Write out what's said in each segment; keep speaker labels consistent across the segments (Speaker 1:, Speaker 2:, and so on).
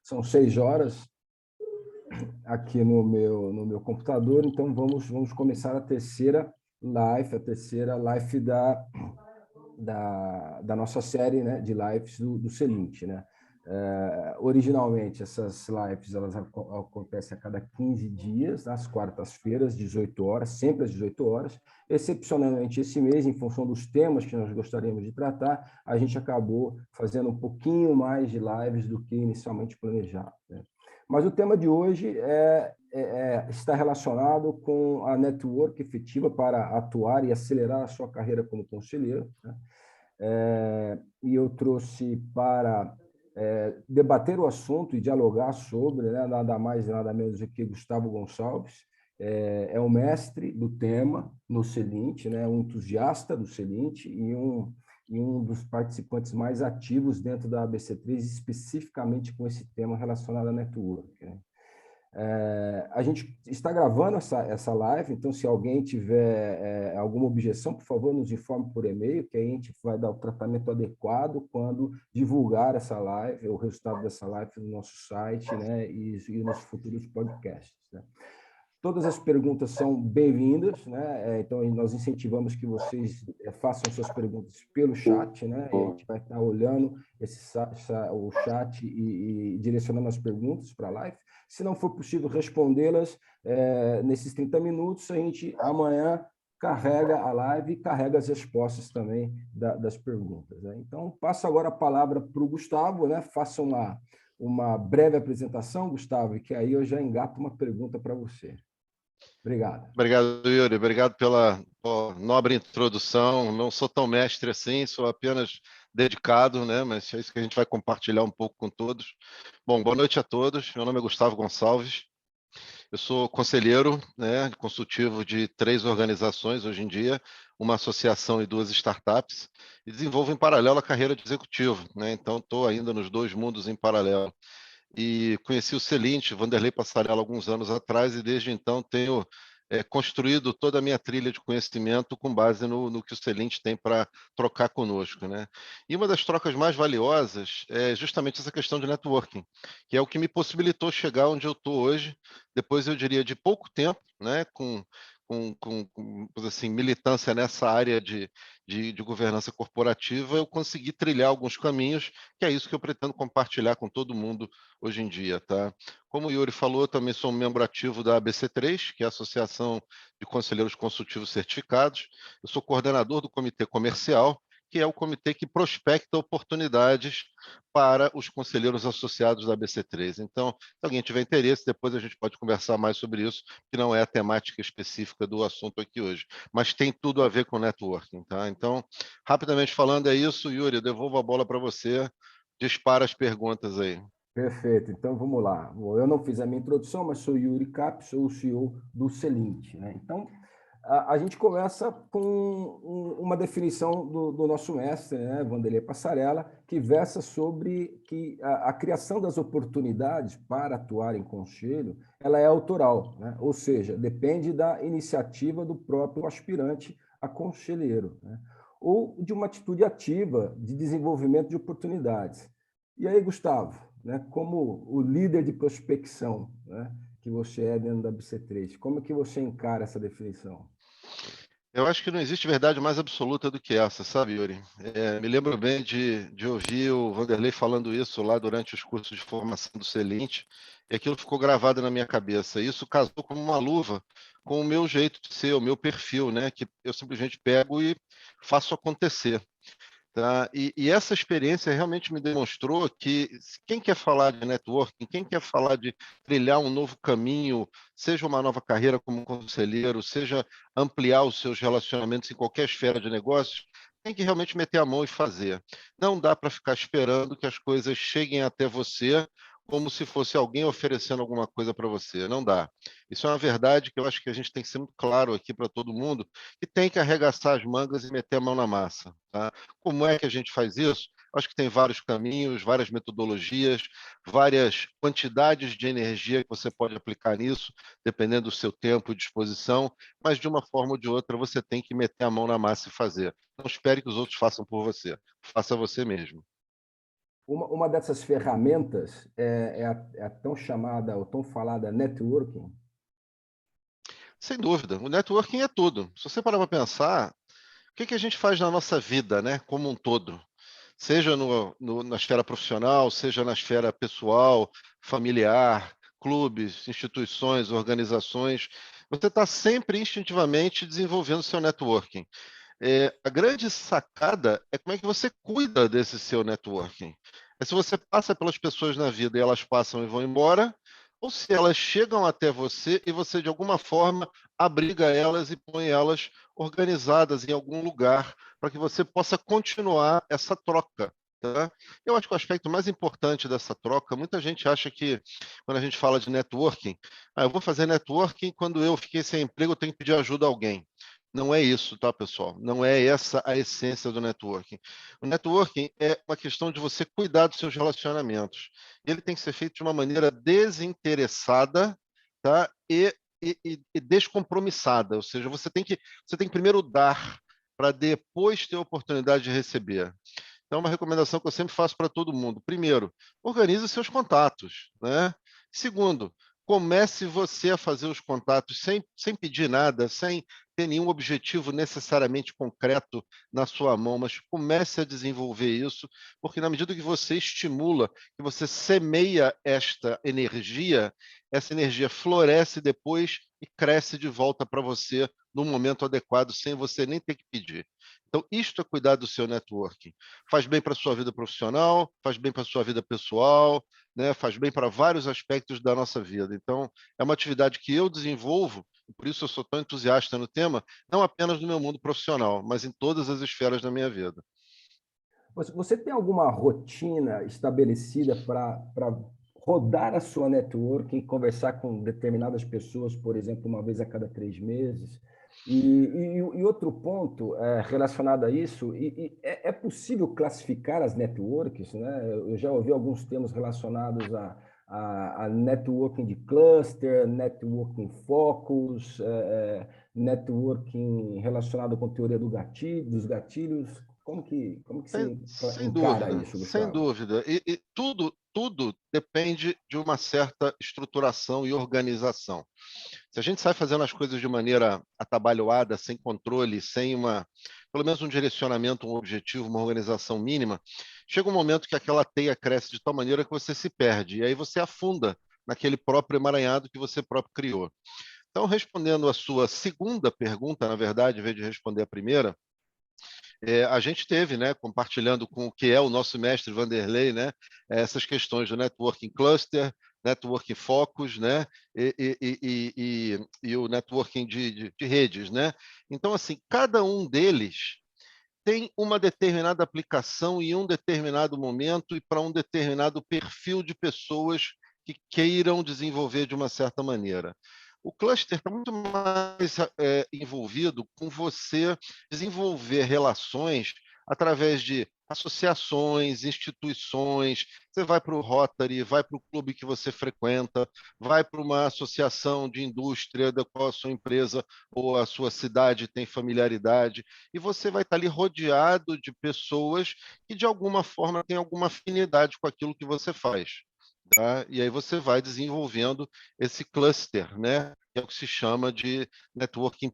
Speaker 1: São 6 horas aqui no meu computador, então vamos começar a terceira live da nossa série, né, de lives do Celint, né? Originalmente, essas lives elas acontecem a cada 15 dias, às quartas-feiras, 18 horas, sempre às 18 horas. Excepcionalmente, esse mês, em função dos temas que nós gostaríamos de tratar, a gente acabou fazendo um pouquinho mais de lives do que inicialmente planejado, né? Mas o tema de hoje está relacionado com a network efetiva para atuar e acelerar a sua carreira como conselheiro, né? E eu trouxe para debater o assunto e dialogar sobre, né, nada mais nada menos do que Gustavo Gonçalves. É o mestre do tema no Celint, né, um entusiasta do Celint e um dos participantes mais ativos dentro da ABC3, especificamente com esse tema relacionado à network, né? A gente está gravando essa live, então se alguém tiver alguma objeção, por favor, nos informe por e-mail, que a gente vai dar o tratamento adequado quando divulgar essa live, o resultado dessa live no nosso site, né, e nos futuros podcasts, né? Todas as perguntas são bem-vindas, né? Então, nós incentivamos que vocês façam suas perguntas pelo chat, né? E a gente vai estar olhando o chat e direcionando as perguntas para a live. Se não for possível respondê-las nesses 30 minutos, a gente amanhã carrega a live e carrega as respostas também das perguntas, né? Então, passo agora a palavra para o Gustavo, né? Faça uma breve apresentação, Gustavo, e que aí eu já engato uma pergunta para você. Obrigado.
Speaker 2: Obrigado, Yuri. Obrigado pela nobre introdução. Não sou tão mestre assim, sou apenas dedicado, né? Mas é isso que a gente vai compartilhar um pouco com todos. Bom, boa noite a todos. Meu nome é Gustavo Gonçalves. Eu sou conselheiro, né, consultivo de 3 organizações hoje em dia, uma associação e 2 startups, e desenvolvo em paralelo a carreira de executivo, né? Então, estou ainda nos 2 mundos em paralelo. E conheci o Celint, Vanderlei Passarella, alguns anos atrás, e desde então tenho construído toda a minha trilha de conhecimento com base no que o Celint tem para trocar conosco, né? E uma das trocas mais valiosas é justamente essa questão de networking, que é o que me possibilitou chegar onde eu estou hoje, depois eu diria de pouco tempo, né? Com assim, militância nessa área de governança corporativa, eu consegui trilhar alguns caminhos, que é isso que eu pretendo compartilhar com todo mundo hoje em dia, tá? Como o Yuri falou, eu também sou um membro ativo da ABC3, que é a Associação de Conselheiros Consultivos Certificados. Eu sou coordenador do Comitê Comercial, que é o comitê que prospecta oportunidades para os conselheiros associados da ABC3. Então, se alguém tiver interesse, depois a gente pode conversar mais sobre isso, que não é a temática específica do assunto aqui hoje, mas tem tudo a ver com networking, tá? Então, rapidamente falando, é isso. Yuri, eu devolvo a bola para você. Dispara as perguntas aí.
Speaker 1: Perfeito, então vamos lá. Eu não fiz a minha introdução, mas sou Yuri Cap, sou o CEO do Celint, né? Então, a gente começa com uma definição do nosso mestre, né, Vanderlei Passarella, que versa sobre que a criação das oportunidades para atuar em conselho, ela é autoral, né? Ou seja, depende da iniciativa do próprio aspirante a conselheiro, né? Ou de uma atitude ativa de desenvolvimento de oportunidades. E aí, Gustavo, né, como o líder de prospecção, né, que você é dentro da BC3, como é que você encara essa definição?
Speaker 2: Eu acho que não existe verdade mais absoluta do que essa, sabe, Yuri? Me lembro bem de ouvir o Vanderlei falando isso lá durante os cursos de formação do Celint, e aquilo ficou gravado na minha cabeça. Isso casou como uma luva com o meu jeito de ser, o meu perfil, né? Que eu simplesmente pego e faço acontecer. Tá? E essa experiência realmente me demonstrou que quem quer falar de networking, quem quer falar de trilhar um novo caminho, seja uma nova carreira como conselheiro, seja ampliar os seus relacionamentos em qualquer esfera de negócios, tem que realmente meter a mão e fazer. Não dá para ficar esperando que as coisas cheguem até você como se fosse alguém oferecendo alguma coisa para você. Não dá. Isso é uma verdade que eu acho que a gente tem que ser muito claro aqui para todo mundo, que tem que arregaçar as mangas e meter a mão na massa. Tá? Como é que a gente faz isso? Acho que tem vários caminhos, várias metodologias, várias quantidades de energia que você pode aplicar nisso, dependendo do seu tempo e disposição, mas de uma forma ou de outra você tem que meter a mão na massa e fazer. Não espere que os outros façam por você, faça você mesmo.
Speaker 1: Uma dessas ferramentas é a tão chamada ou tão falada networking?
Speaker 2: Sem dúvida, o networking é tudo. Se você parar para pensar, o que a gente faz na nossa vida, né, como um todo? Seja na esfera profissional, seja na esfera pessoal, familiar, clubes, instituições, organizações, você está sempre instintivamente desenvolvendo seu networking. A grande sacada é como é que você cuida desse seu networking. É se você passa pelas pessoas na vida e elas passam e vão embora, ou se elas chegam até você e você, de alguma forma, abriga elas e põe elas organizadas em algum lugar para que você possa continuar essa troca. Tá? Eu acho que o aspecto mais importante dessa troca, muita gente acha que, quando a gente fala de networking, eu vou fazer networking quando eu fiquei sem emprego, eu tenho que pedir ajuda a alguém. Não é isso, tá, pessoal? Não é essa a essência do networking. O networking é uma questão de você cuidar dos seus relacionamentos. Ele tem que ser feito de uma maneira desinteressada, tá? E descompromissada. Ou seja, você tem que primeiro dar para depois ter a oportunidade de receber. Então, uma recomendação que eu sempre faço para todo mundo. Primeiro, organize seus contatos, né? Segundo, comece você a fazer os contatos sem pedir nada, sem ter nenhum objetivo necessariamente concreto na sua mão, mas comece a desenvolver isso, porque na medida que você estimula, que você semeia essa energia floresce depois e cresce de volta para você no momento adequado, sem você nem ter que pedir. Então, isto é cuidar do seu networking. Faz bem para a sua vida profissional, faz bem para a sua vida pessoal, né? Faz bem para vários aspectos da nossa vida. Então, é uma atividade que eu desenvolvo, e por isso eu sou tão entusiasta no tema, não apenas no meu mundo profissional, mas em todas as esferas da minha vida.
Speaker 1: Você tem alguma rotina estabelecida para rodar a sua networking, conversar com determinadas pessoas, por exemplo, uma vez a cada 3 meses? E outro ponto relacionado a isso, é possível classificar as networks, né? Eu já ouvi alguns termos relacionados a networking de cluster, networking focus, networking relacionado com teoria dos gatilhos. Como que
Speaker 2: Sem,
Speaker 1: você
Speaker 2: sem
Speaker 1: encara
Speaker 2: dúvida,
Speaker 1: isso,
Speaker 2: sem
Speaker 1: Gustavo?
Speaker 2: dúvida. E tudo depende de uma certa estruturação e organização. Se a gente sai fazendo as coisas de maneira atabalhoada, sem controle, sem pelo menos um direcionamento, um objetivo, uma organização mínima, chega um momento que aquela teia cresce de tal maneira que você se perde, e aí você afunda naquele próprio emaranhado que você próprio criou. Então, respondendo a sua segunda pergunta, na verdade, em vez de responder a primeira, a gente teve, né, compartilhando com o que é o nosso mestre Vanderlei, né, essas questões do networking cluster, networking focus, né, e o networking de redes, né. Então, assim, cada um deles tem uma determinada aplicação em um determinado momento e para um determinado perfil de pessoas que queiram desenvolver de uma certa maneira. O cluster está muito mais envolvido com você desenvolver relações através de associações, instituições. Você vai para o Rotary, vai para o clube que você frequenta, vai para uma associação de indústria da qual a sua empresa ou a sua cidade tem familiaridade, e você vai estar ali rodeado de pessoas que, de alguma forma, têm alguma afinidade com aquilo que você faz. Tá? E aí você vai desenvolvendo esse cluster, né? Que é o que se chama de networking,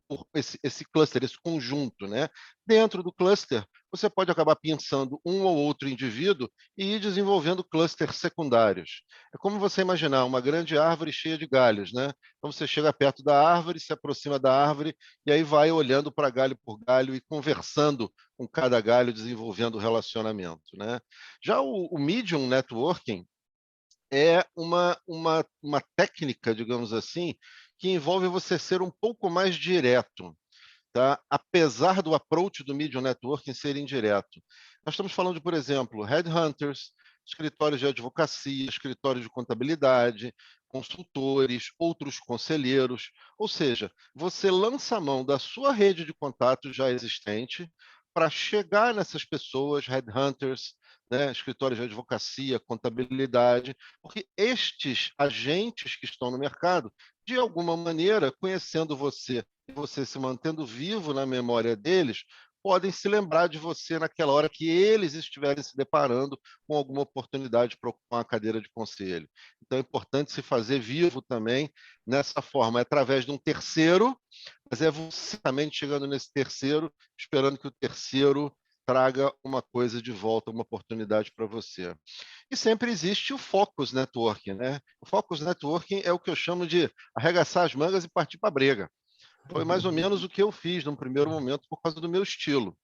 Speaker 2: esse cluster, esse conjunto, né? Dentro do cluster, você pode acabar pensando um ou outro indivíduo e ir desenvolvendo clusters secundários. É como você imaginar uma grande árvore cheia de galhos, né? Então você chega perto da árvore, se aproxima da árvore e aí vai olhando para galho por galho e conversando com cada galho, desenvolvendo relacionamento, né? Já o Medium Networking é uma técnica, digamos assim, que envolve você ser um pouco mais direto, tá? Apesar do approach do Medium Networking ser indireto. Nós estamos falando de, por exemplo, headhunters, escritórios de advocacia, escritórios de contabilidade, consultores, outros conselheiros. Ou seja, você lança a mão da sua rede de contatos já existente para chegar nessas pessoas, headhunters, né, escritórios de advocacia, contabilidade, porque estes agentes que estão no mercado, de alguma maneira, conhecendo você e você se mantendo vivo na memória deles, podem se lembrar de você naquela hora que eles estiverem se deparando com alguma oportunidade para ocupar uma cadeira de conselho. Então, é importante se fazer vivo também nessa forma, é através de um terceiro, mas é você também chegando nesse terceiro, esperando que o terceiro traga uma coisa de volta, uma oportunidade para você. E sempre existe o Focus Networking, né? O Focus Networking é o que eu chamo de arregaçar as mangas e partir para a briga. Foi mais ou menos o que eu fiz num primeiro momento por causa do meu estilo.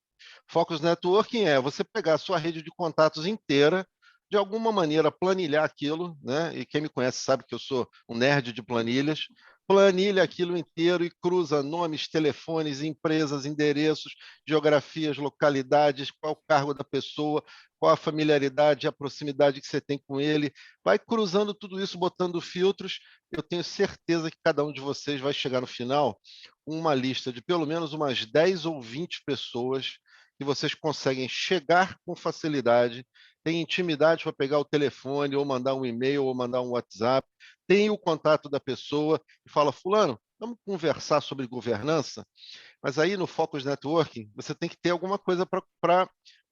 Speaker 2: Focus Networking é você pegar a sua rede de contatos inteira, de alguma maneira planilhar aquilo, né? E quem me conhece sabe que eu sou um nerd de planilhas. Planilha aquilo inteiro e cruza nomes, telefones, empresas, endereços, geografias, localidades, qual o cargo da pessoa, qual a familiaridade, a proximidade que você tem com ele. Vai cruzando tudo isso, botando filtros. Eu tenho certeza que cada um de vocês vai chegar no final com uma lista de pelo menos umas 10 ou 20 pessoas que vocês conseguem chegar com facilidade, tem intimidade para pegar o telefone, ou mandar um e-mail, ou mandar um WhatsApp, tem o contato da pessoa e fala, fulano, vamos conversar sobre governança? Mas aí no Focus Networking, você tem que ter alguma coisa para,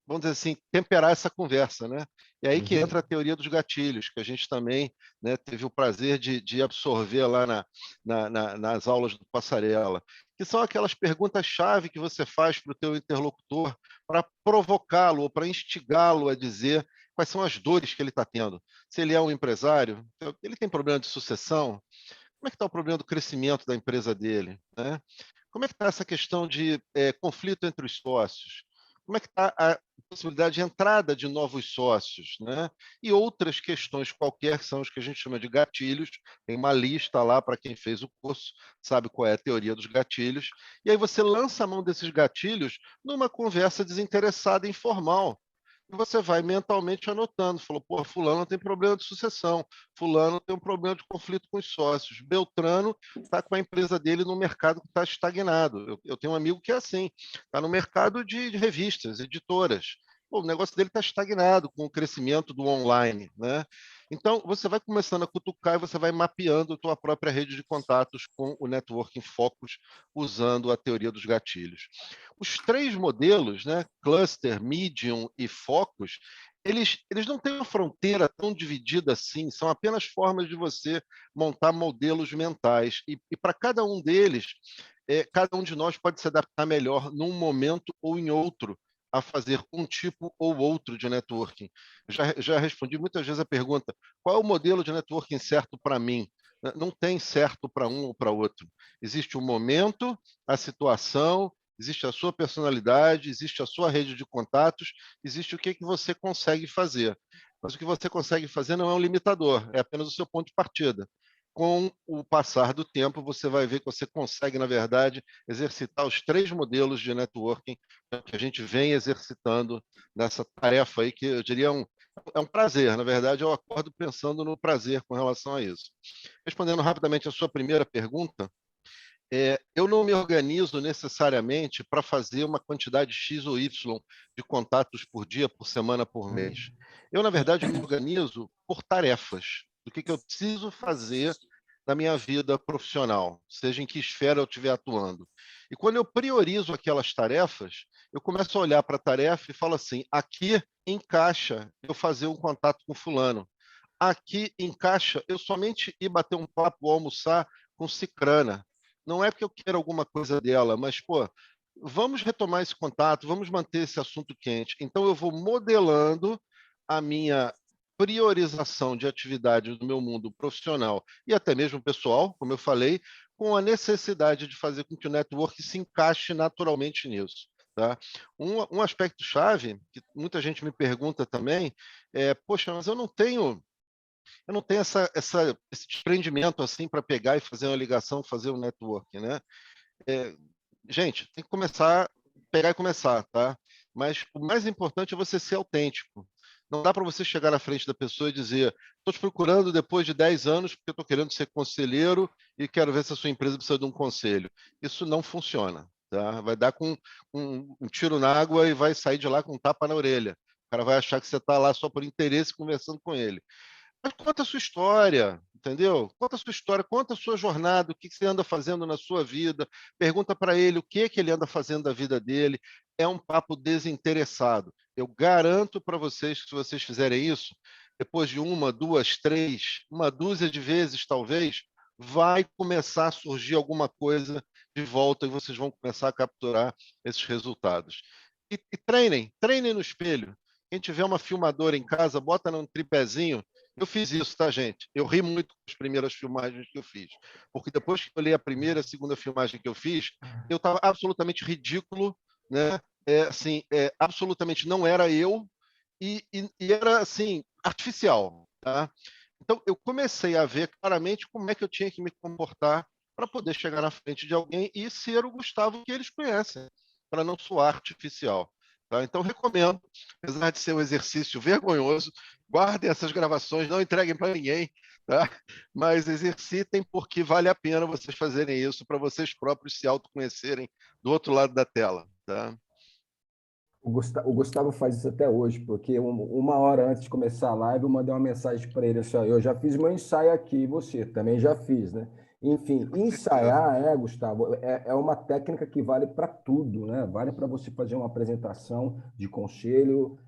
Speaker 2: vamos dizer assim, temperar essa conversa, né? E aí que entra a teoria dos gatilhos, que a gente também, né, teve o prazer de absorver lá nas aulas do Passarela, que são aquelas perguntas-chave que você faz para o teu interlocutor para provocá-lo ou para instigá-lo a dizer quais são as dores que ele está tendo. Se ele é um empresário, ele tem problema de sucessão, como é que está o problema do crescimento da empresa dele, né? Como é que está essa questão de conflito entre os sócios? Como é que está a possibilidade de entrada de novos sócios, né? E outras questões qualquer, que são os que a gente chama de gatilhos. Tem uma lista lá para quem fez o curso, sabe qual é a teoria dos gatilhos. E aí você lança a mão desses gatilhos numa conversa desinteressada e informal. E você vai mentalmente anotando. Falou, pô, fulano tem problema de sucessão, fulano tem um problema de conflito com os sócios, Beltrano está com a empresa dele no mercado que está estagnado. Eu tenho um amigo que é assim, está no mercado de revistas, editoras. Pô, o negócio dele está estagnado com o crescimento do online, né? Então, você vai começando a cutucar e você vai mapeando a tua própria rede de contatos com o Networking Focus, usando a teoria dos gatilhos. Os três modelos, né, Cluster, Medium e Focus, eles não têm uma fronteira tão dividida assim, são apenas formas de você montar modelos mentais. E para cada um deles, cada um de nós pode se adaptar melhor num momento ou em outro a fazer um tipo ou outro de networking. Já respondi muitas vezes a pergunta, qual é o modelo de networking certo para mim? Não tem certo para um ou para outro. Existe o momento, a situação, existe a sua personalidade, existe a sua rede de contatos, existe o que você consegue fazer. Mas o que você consegue fazer não é um limitador, é apenas o seu ponto de partida. Com o passar do tempo, você vai ver que você consegue, na verdade, exercitar os três modelos de networking que a gente vem exercitando nessa tarefa aí, que eu diria é um prazer. Na verdade, eu acordo pensando no prazer com relação a isso. Respondendo rapidamente a sua primeira pergunta, eu não me organizo necessariamente para fazer uma quantidade X ou Y de contatos por dia, por semana, por mês. Eu, na verdade, me organizo por tarefas, do que eu preciso fazer na minha vida profissional, seja em que esfera eu estiver atuando. E quando eu priorizo aquelas tarefas, eu começo a olhar para a tarefa e falo assim, aqui encaixa eu fazer um contato com fulano. Aqui encaixa eu somente ir bater um papo ou almoçar com cicrana. Não é porque eu quero alguma coisa dela, mas, pô, vamos retomar esse contato, vamos manter esse assunto quente. Então, eu vou modelando a minha priorização de atividades do meu mundo profissional e até mesmo pessoal, como eu falei, com a necessidade de fazer com que o network se encaixe naturalmente nisso. Tá? Um aspecto chave, que muita gente me pergunta também, poxa, mas eu não tenho esse desprendimento assim para pegar e fazer uma ligação, fazer um network, né? É, gente, tem que começar, pegar e começar, tá? Mas o mais importante é você ser autêntico. Não dá para você chegar na frente da pessoa e dizer: estou te procurando depois de 10 anos porque estou querendo ser conselheiro e quero ver se a sua empresa precisa de um conselho. Isso não funciona, tá? Vai dar com um tiro na água e vai sair de lá com um tapa na orelha. O cara vai achar que você está lá só por interesse conversando com ele. Mas conta a sua história, entendeu? Conta a sua história, conta a sua jornada, o que você anda fazendo na sua vida, pergunta para ele o que ele anda fazendo da vida dele. É um papo desinteressado. Eu garanto para vocês que se vocês fizerem isso, depois de uma, duas, três, uma dúzia de vezes, talvez, vai começar a surgir alguma coisa de volta e vocês vão começar a capturar esses resultados. E treinem no espelho. Quem tiver uma filmadora em casa, bota num tripézinho. Eu fiz isso, tá, gente? Eu ri muito com as primeiras filmagens que eu fiz. Porque depois que eu olhei a primeira, a segunda filmagem que eu fiz, eu estava absolutamente ridículo, né? Assim, absolutamente não era eu e era, assim, artificial, tá? Então, eu comecei a ver claramente como é que eu tinha que me comportar para poder chegar na frente de alguém e ser o Gustavo que eles conhecem, para não soar artificial. Tá? Então, recomendo, apesar de ser um exercício vergonhoso, guardem essas gravações, não entreguem para ninguém, tá? Mas exercitem porque vale a pena vocês fazerem isso para vocês próprios se autoconhecerem do outro lado da tela. Tá?
Speaker 1: O Gustavo faz isso até hoje, porque uma hora antes de começar a live, eu mandei uma mensagem para ele assim: ó, eu já fiz meu ensaio aqui, e você também já fiz, né? Enfim,
Speaker 2: Com certeza.
Speaker 1: ensaiar, Gustavo, é uma técnica que vale para tudo, né? Vale para você fazer uma apresentação de conselho,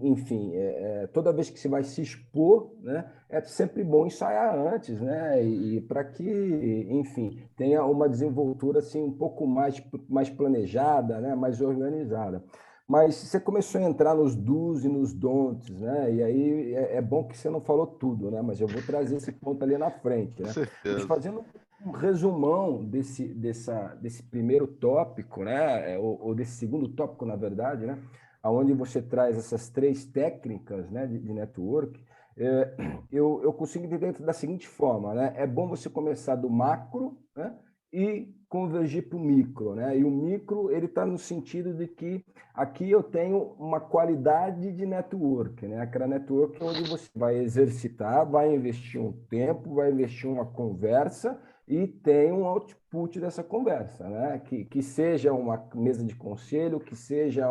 Speaker 1: enfim, toda vez que você vai se expor, né? É sempre bom ensaiar antes, né? E para que, enfim, tenha uma desenvoltura assim um pouco mais planejada, né? Mais organizada. Mas você começou a entrar nos do's e nos don'ts, né? E aí é bom que você não falou tudo, né? Mas eu vou trazer esse ponto ali na frente,
Speaker 2: Com
Speaker 1: né? Mas
Speaker 2: certeza.
Speaker 1: fazendo um resumão desse primeiro tópico, né? Ou desse segundo tópico, na verdade, né? Onde você traz essas três técnicas, né? De network, é, eu consigo entender da seguinte forma, né? É bom você começar do macro, né? E convergir para o micro, né? E o micro ele está no sentido de que aqui eu tenho uma qualidade de network, né? Aquela network onde você vai exercitar, vai investir um tempo, vai investir uma conversa e tem um output dessa conversa, né? Que seja uma mesa de conselho, que seja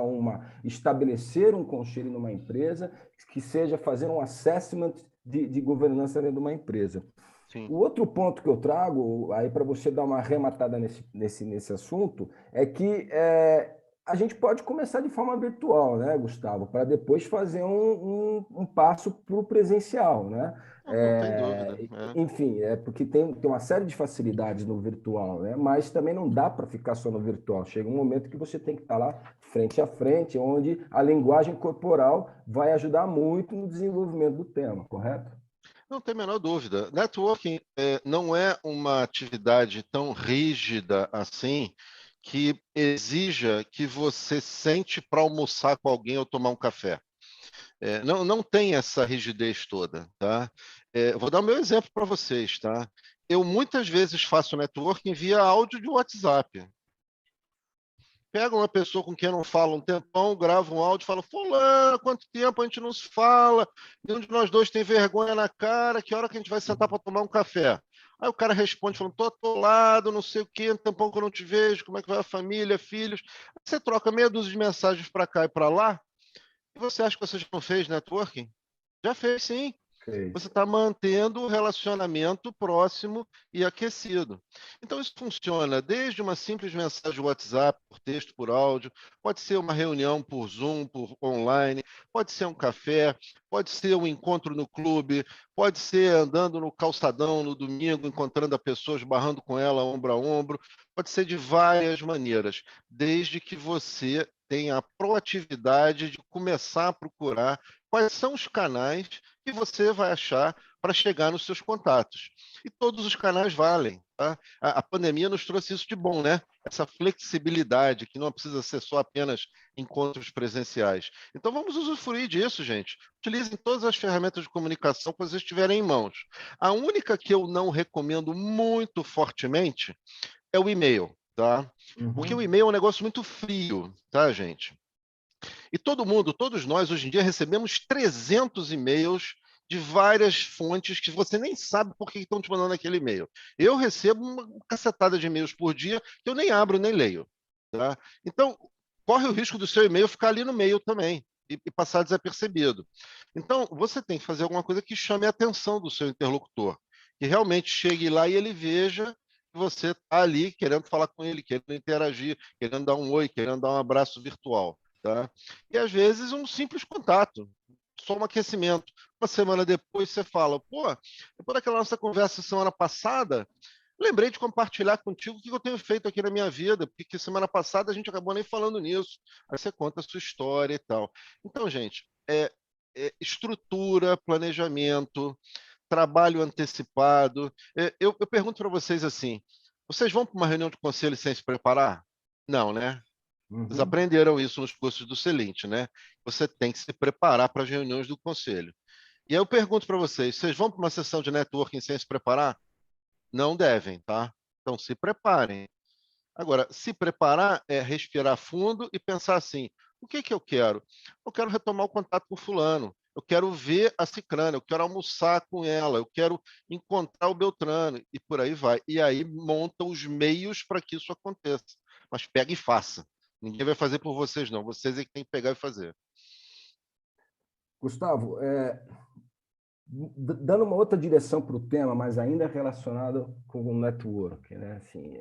Speaker 1: estabelecer um conselho numa empresa, que seja fazer um assessment de governança dentro de uma empresa.
Speaker 2: Sim.
Speaker 1: O outro ponto que eu trago, aí para você dar uma arrematada nesse assunto, é que a gente pode começar de forma virtual, né, Gustavo, para depois fazer um passo para o presencial, né?
Speaker 2: Não tem dúvida.
Speaker 1: Enfim, porque tem uma série de facilidades no virtual, né? Mas também não dá para ficar só no virtual. Chega um momento que você tem que estar lá frente a frente, onde a linguagem corporal vai ajudar muito no desenvolvimento do tema, correto?
Speaker 2: Não tem a menor dúvida. Networking não é uma atividade tão rígida assim que exija que você sente para almoçar com alguém ou tomar um café. Não tem essa rigidez toda, tá? Vou dar o meu exemplo para vocês, tá? Eu muitas vezes faço networking via áudio de WhatsApp. Pega uma pessoa com quem eu não falo um tempão, grava um áudio e fala: Fulano, quanto tempo a gente não se fala? Nenhum de nós dois tem vergonha na cara, que hora que a gente vai sentar para tomar um café? Aí o cara responde falando: tô atolado, não sei o quê, um tempão que eu não te vejo, como é que vai a família, filhos? Aí você troca meia dúzia de mensagens para cá e para lá, e você acha que você já não fez networking? Já fez, sim. Você
Speaker 1: Fez.
Speaker 2: está mantendo o relacionamento próximo e aquecido. Então, isso funciona desde uma simples mensagem de WhatsApp, por texto, por áudio, pode ser uma reunião por Zoom, por online, pode ser um café, pode ser um encontro no clube, pode ser andando no calçadão no domingo, encontrando a pessoa, esbarrando com ela ombro a ombro, pode ser de várias maneiras, desde que você tenha a proatividade de começar a procurar quais são os canais que você vai achar para chegar nos seus contatos. E todos os canais valem. Tá? A pandemia nos trouxe isso de bom, né? Essa flexibilidade, que não precisa ser só apenas encontros presenciais. Então vamos usufruir disso, gente. Utilizem todas as ferramentas de comunicação que vocês tiverem em mãos. A única que eu não recomendo muito fortemente é o e-mail, tá? Porque o
Speaker 1: Uhum.
Speaker 2: e-mail é um negócio muito frio, tá, gente? E todo mundo, todos nós, hoje em dia, recebemos 300 e-mails de várias fontes que você nem sabe por que estão te mandando aquele e-mail. Eu recebo uma cacetada de e-mails por dia que eu nem abro nem leio. Tá? Então, corre o risco do seu e-mail ficar ali no meio também e passar desapercebido. Então, você tem que fazer alguma coisa que chame a atenção do seu interlocutor. que realmente chegue lá e ele veja que você está ali querendo falar com ele, querendo interagir, querendo dar um oi, querendo dar um abraço virtual. Tá? E às vezes um simples contato, só um aquecimento. Uma semana depois você fala, pô, depois daquela nossa conversa semana passada, lembrei de compartilhar contigo o que eu tenho feito aqui na minha vida, porque semana passada a gente acabou nem falando nisso. Aí você conta a sua história e tal. Então, gente, estrutura, planejamento, trabalho antecipado. Eu pergunto para vocês assim: vocês vão para uma reunião de conselho sem se preparar? Não, né? Vocês
Speaker 1: Uhum.
Speaker 2: aprenderam isso nos cursos do Celente, né? Você tem que se preparar para as reuniões do conselho. E aí eu pergunto para vocês vão para uma sessão de networking sem se preparar? Não devem, tá? Então se preparem. Agora, se preparar é respirar fundo e pensar assim: o que que eu quero? Eu quero retomar o contato com fulano. Eu quero ver a cicrana, eu quero almoçar com ela, eu quero encontrar o Beltrano e por aí vai. E aí monta os meios para que isso aconteça. Mas pega e faça. Ninguém vai fazer por vocês, não. Vocês é que tem que pegar e fazer.
Speaker 1: Gustavo, dando uma outra direção para o tema, mas ainda relacionado com o network, né? Assim,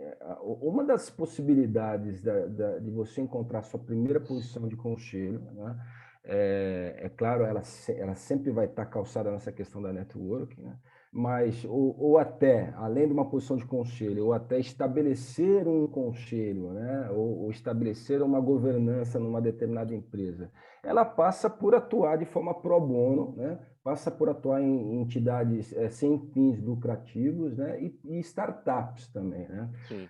Speaker 1: uma das possibilidades de você encontrar sua primeira posição de conselho, né? Claro, ela sempre vai estar calçada nessa questão da network, né? Mas, ou até, além de uma posição de conselho, ou até estabelecer um conselho, né? Ou estabelecer uma governança numa determinada empresa, ela passa por atuar de forma pro bono, né? Passa por atuar em entidades sem fins lucrativos, né? E startups também, né?
Speaker 2: Sim.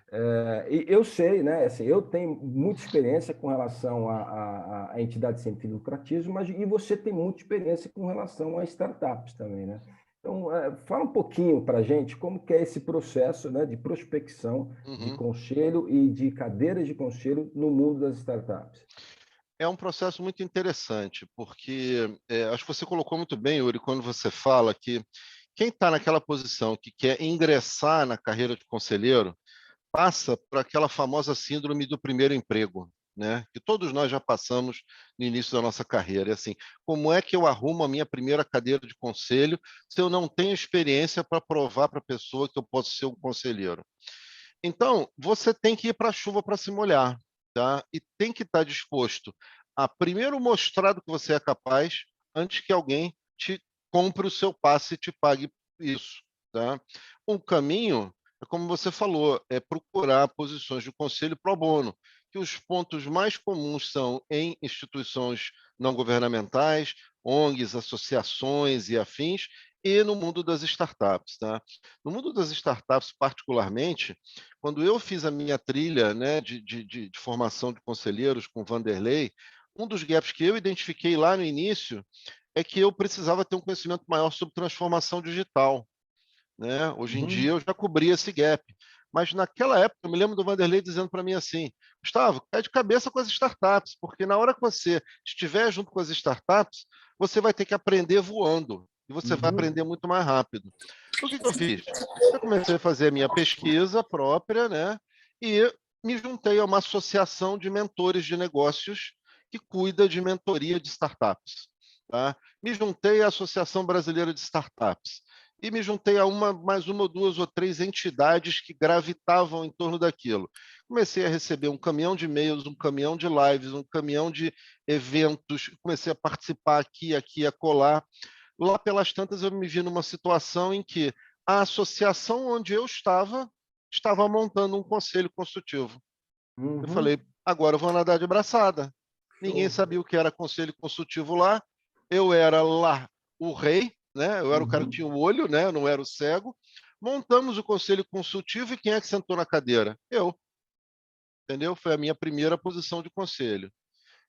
Speaker 1: E eu sei, né? Assim, eu tenho muita experiência com relação a entidades sem fins lucrativos, mas e você tem muita experiência com relação a startups também, né? Então, fala um pouquinho para a gente como que é esse processo, né, de prospecção de
Speaker 2: Uhum.
Speaker 1: conselho e de cadeiras de conselho no mundo das startups.
Speaker 2: É um processo muito interessante, porque acho que você colocou muito bem, Yuri, quando você fala que quem está naquela posição que quer ingressar na carreira de conselheiro passa por aquela famosa síndrome do primeiro emprego, né? Que todos nós já passamos no início da nossa carreira. É assim, como é que eu arrumo a minha primeira cadeira de conselho se eu não tenho experiência para provar para a pessoa que eu posso ser um conselheiro? Então, você tem que ir para a chuva para se molhar, tá? E tem que estar disposto a primeiro mostrar do que você é capaz antes que alguém te compre o seu passe e te pague isso, tá? Um caminho, é como você falou, é procurar posições de conselho pro bono, que os pontos mais comuns são em instituições não governamentais, ONGs, associações e afins, e no mundo das startups, tá? No mundo das startups, particularmente, quando eu fiz a minha trilha, né, de formação de conselheiros com o Vanderlei, um dos gaps que eu identifiquei lá no início é que eu precisava ter um conhecimento maior sobre transformação digital, né? Hoje em dia
Speaker 1: Uhum.
Speaker 2: eu já cobri esse gap. Mas naquela época, eu me lembro do Vanderlei dizendo para mim assim: Gustavo, cai de cabeça com as startups, porque na hora que você estiver junto com as startups, você vai ter que aprender voando e você vai
Speaker 1: Uhum.
Speaker 2: aprender muito mais rápido. O que eu fiz? Eu comecei a fazer a minha pesquisa própria, né? E me juntei a uma associação de mentores de negócios que cuida de mentoria de startups. Tá? Me juntei à Associação Brasileira de Startups e me juntei a mais uma, duas ou três entidades que gravitavam em torno daquilo. Comecei a receber um caminhão de e-mails, um caminhão de lives, um caminhão de eventos, comecei a participar aqui, aqui, acolá. Lá pelas tantas eu me vi numa situação em que a associação onde eu estava montando um conselho consultivo. Eu
Speaker 1: Uhum.
Speaker 2: falei, agora eu vou nadar de braçada. Ninguém
Speaker 1: Show.
Speaker 2: sabia o que era conselho consultivo lá. Eu era lá o rei, né? Eu era o cara que
Speaker 1: Uhum.
Speaker 2: tinha o olho, né? Eu não era o cego. Montamos o conselho consultivo e quem é que sentou na cadeira? Eu, entendeu? Foi a minha primeira posição de conselho.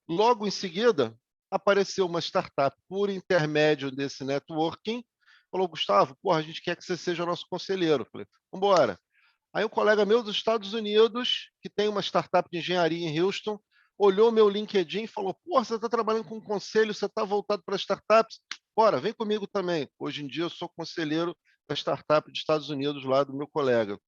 Speaker 2: Logo em seguida, apareceu uma startup por intermédio desse networking. Falou, Gustavo, porra, a gente quer que você seja nosso conselheiro. Eu falei, vamos embora. Aí um colega meu dos Estados Unidos, que tem uma startup de engenharia em Houston, olhou meu LinkedIn e falou: Pô, você está trabalhando com um conselho, você está voltado para startups? Bora, vem comigo também. Hoje em dia eu sou conselheiro da startup dos Estados Unidos lá do meu colega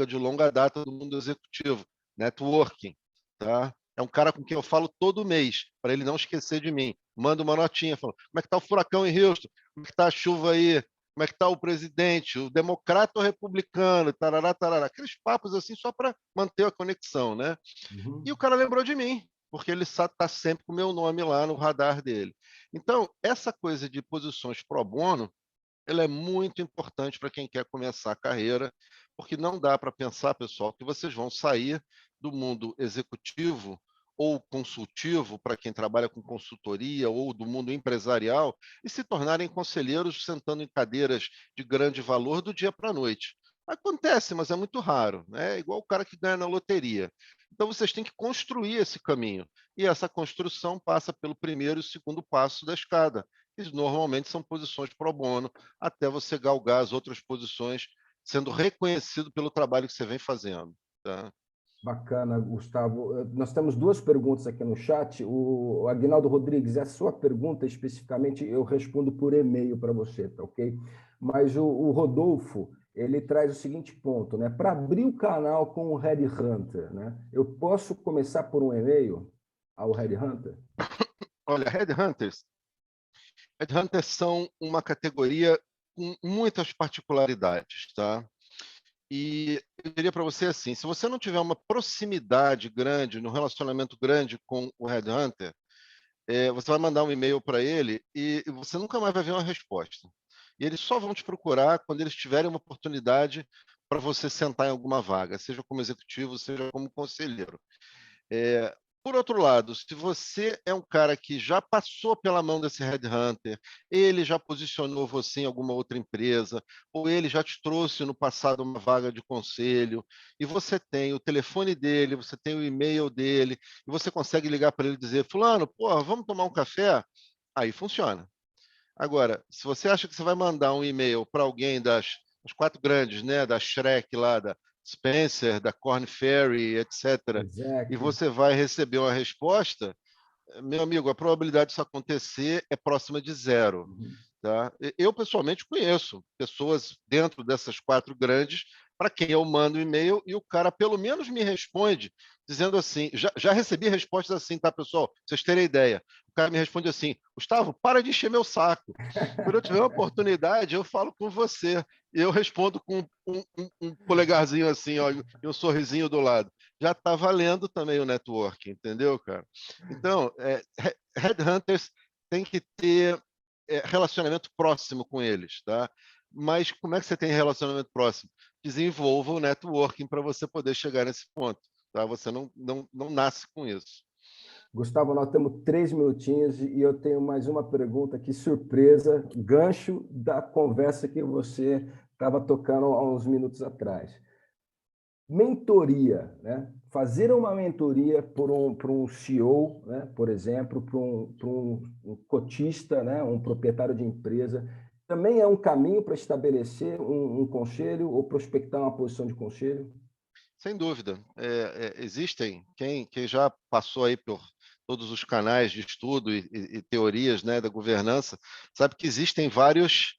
Speaker 2: de longa data do mundo executivo, networking, tá? É um cara com quem eu falo todo mês, para ele não esquecer de mim. Manda uma notinha, fala, como é que tá o furacão em Houston? Como é que tá a chuva aí como é que está o presidente, o democrata ou republicano, tarará, tarará, aqueles papos assim só para manter a conexão, né? E o cara lembrou de mim, porque ele está sempre com o meu nome lá no radar dele. Então, essa coisa de posições pro bono, ela é muito importante para quem quer começar a carreira, porque não dá para pensar, pessoal, que vocês vão sair do mundo executivo ou consultivo, para quem trabalha com consultoria, ou do mundo empresarial, e se tornarem conselheiros sentando em cadeiras de grande valor do dia para a noite. Acontece, mas é muito raro, né? É igual o cara que ganha na loteria. Então vocês têm que construir esse caminho. E essa construção passa pelo primeiro e segundo passo da escada, que normalmente são posições pro bono, até você galgar as outras posições, sendo reconhecido pelo trabalho que você vem fazendo. Tá?
Speaker 1: Bacana, Gustavo. Nós temos duas perguntas aqui no chat. O Aguinaldo Rodrigues, a sua pergunta especificamente eu respondo por e-mail para você, tá ok? Mas o Rodolfo, ele traz o seguinte ponto, né? Para abrir o canal com o Red Hunter, né? Eu posso começar por um e-mail ao Red Hunter?
Speaker 2: Olha, Headhunters são uma categoria com muitas particularidades, tá? E eu diria para você assim, se você não tiver uma proximidade grande, um relacionamento grande com o Headhunter, você vai mandar um e-mail para ele e você nunca mais vai ver uma resposta. E eles só vão te procurar quando eles tiverem uma oportunidade para você sentar em alguma vaga, seja como executivo, seja como conselheiro. É, por outro lado, se você é um cara que já passou pela mão desse headhunter, ele já posicionou você em alguma outra empresa, ou ele já te trouxe no passado uma vaga de conselho, e você tem o telefone dele, você tem o e-mail dele, e você consegue ligar para ele e dizer, fulano, pô, vamos tomar um café? Aí funciona. Agora, se você acha que você vai mandar um e-mail para alguém das quatro grandes, né, da Shrek lá, da Spencer, da Korn Ferry, etc., e
Speaker 1: Exec.
Speaker 2: você vai receber uma resposta, meu amigo, a probabilidade disso acontecer é próxima de zero.
Speaker 1: Uhum.
Speaker 2: Tá? Eu, pessoalmente, conheço pessoas dentro dessas quatro grandes para quem eu mando um e-mail e o cara pelo menos me responde dizendo assim, já recebi respostas assim, tá, pessoal? Pra vocês terem ideia. O cara me responde assim, Gustavo, para de encher meu saco. Quando eu tiver uma oportunidade, eu falo com você. E eu respondo com um polegarzinho assim, ó, e um sorrisinho do lado. Já está valendo também o network, entendeu, cara? Então, headhunters tem que ter relacionamento próximo com eles, tá? Mas como é que você tem relacionamento próximo? Desenvolva o networking para você poder chegar nesse ponto, tá? Você não nasce com isso.
Speaker 1: Gustavo, nós temos 3 minutinhos e eu tenho mais uma pergunta aqui, surpresa, gancho da conversa que você estava tocando há uns minutos atrás. Mentoria, né? Fazer uma mentoria por um CEO, né? Por exemplo, por um cotista, né? Um proprietário de empresa, também é um caminho para estabelecer um conselho ou prospectar uma posição de conselho?
Speaker 2: Sem dúvida. Existem, quem já passou aí por todos os canais de estudo e teorias, né, da governança, sabe que existem vários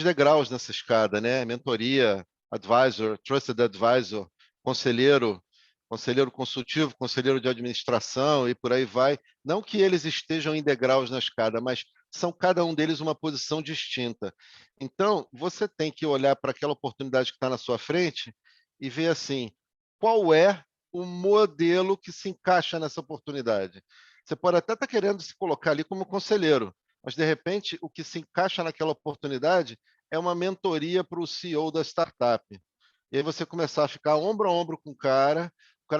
Speaker 2: degraus nessa escada, né? Mentoria, advisor, trusted advisor, conselheiro, conselheiro consultivo, conselheiro de administração e por aí vai. Não que eles estejam em degraus na escada, mas são cada um deles uma posição distinta. Então, você tem que olhar para aquela oportunidade que está na sua frente e ver assim, qual é o modelo que se encaixa nessa oportunidade. Você pode até estar querendo se colocar ali como conselheiro, mas de repente o que se encaixa naquela oportunidade é uma mentoria para o CEO da startup. E aí você começar a ficar ombro a ombro com o cara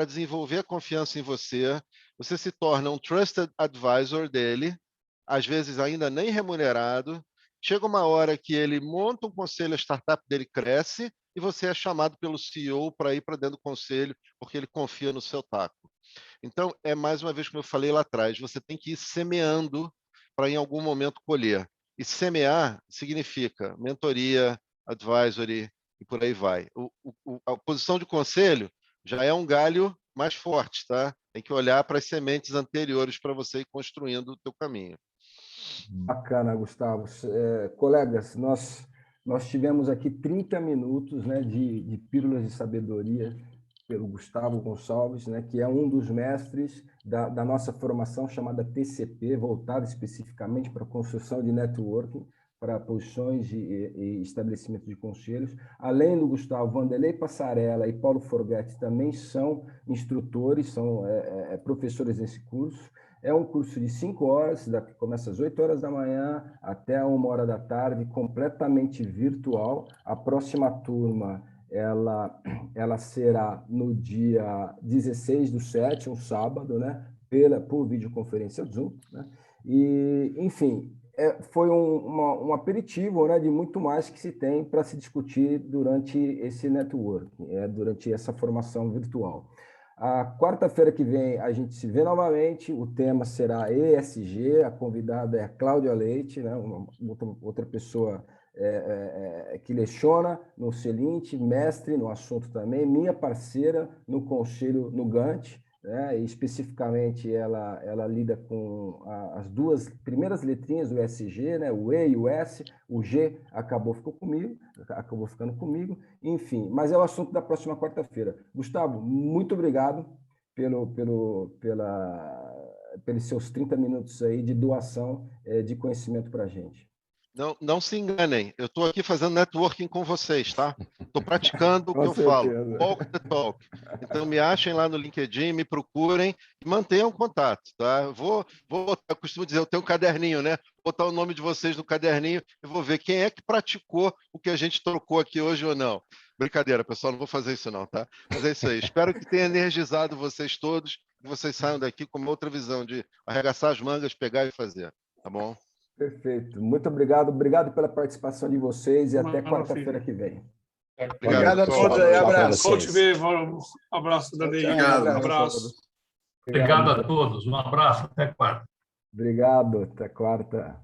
Speaker 2: desenvolver a confiança em você, você se torna um trusted advisor dele, às vezes ainda nem remunerado. Chega uma hora que ele monta um conselho, a startup dele cresce, e você é chamado pelo CEO para ir para dentro do conselho, porque ele confia no seu taco. Então, é mais uma vez como eu falei lá atrás, você tem que ir semeando para em algum momento colher. E semear significa mentoria, advisory e por aí vai. A posição de conselho já é um galho mais forte, tá? Tem que olhar para as sementes anteriores para você ir construindo o teu caminho.
Speaker 1: Bacana, Gustavo. Colegas, nós tivemos aqui 30 minutos, né, de pílulas de sabedoria pelo Gustavo Gonçalves, né, que é um dos mestres da nossa formação chamada TCP, voltada especificamente para a construção de networking. para posições e estabelecimento de conselhos. Além do Gustavo, Vanderlei Passarella e Paulo Forghetti também são instrutores, são professores desse curso. É um curso de 5 horas, que começa às 8 horas da manhã até 1 hora da tarde, completamente virtual. A próxima turma ela será no dia 16/7, um sábado, né? Por videoconferência Zoom, né? E, enfim, foi um aperitivo, né, de muito mais que se tem para se discutir durante esse networking, durante essa formação virtual. A quarta-feira que vem a gente se vê novamente, o tema será ESG, a convidada é a Cláudia Leite, né, outra pessoa que leciona no Celint, mestre no assunto também, minha parceira no conselho no Gantt, né, e especificamente ela lida com as duas primeiras letrinhas do ESG, né, o E e o S, o G acabou ficando comigo, enfim, mas é o assunto da próxima quarta-feira. Gustavo, muito obrigado pelos seus 30 minutos aí de doação de conhecimento para a gente.
Speaker 2: Não se enganem, eu estou aqui fazendo networking com vocês, tá? Estou praticando o que eu falo, walk the talk. Então me achem lá no LinkedIn, me procurem e mantenham contato, tá? Eu costumo dizer, eu tenho um caderninho, né? Vou botar o nome de vocês no caderninho e vou ver quem é que praticou o que a gente trocou aqui hoje ou não. Brincadeira, pessoal, não vou fazer isso não, tá? Mas é isso aí. Espero que tenha energizado vocês todos, que vocês saiam daqui com uma outra visão de arregaçar as mangas, pegar e fazer, tá bom?
Speaker 1: Perfeito. Muito obrigado. Obrigado pela participação de vocês e até quarta-feira que vem.
Speaker 2: Obrigado
Speaker 3: a todos aí. Abraço.
Speaker 4: Bom te ver. Abraço, Danei. Abraço.
Speaker 5: Obrigado a todos. Um abraço. Até quarta.
Speaker 1: Obrigado. Até quarta.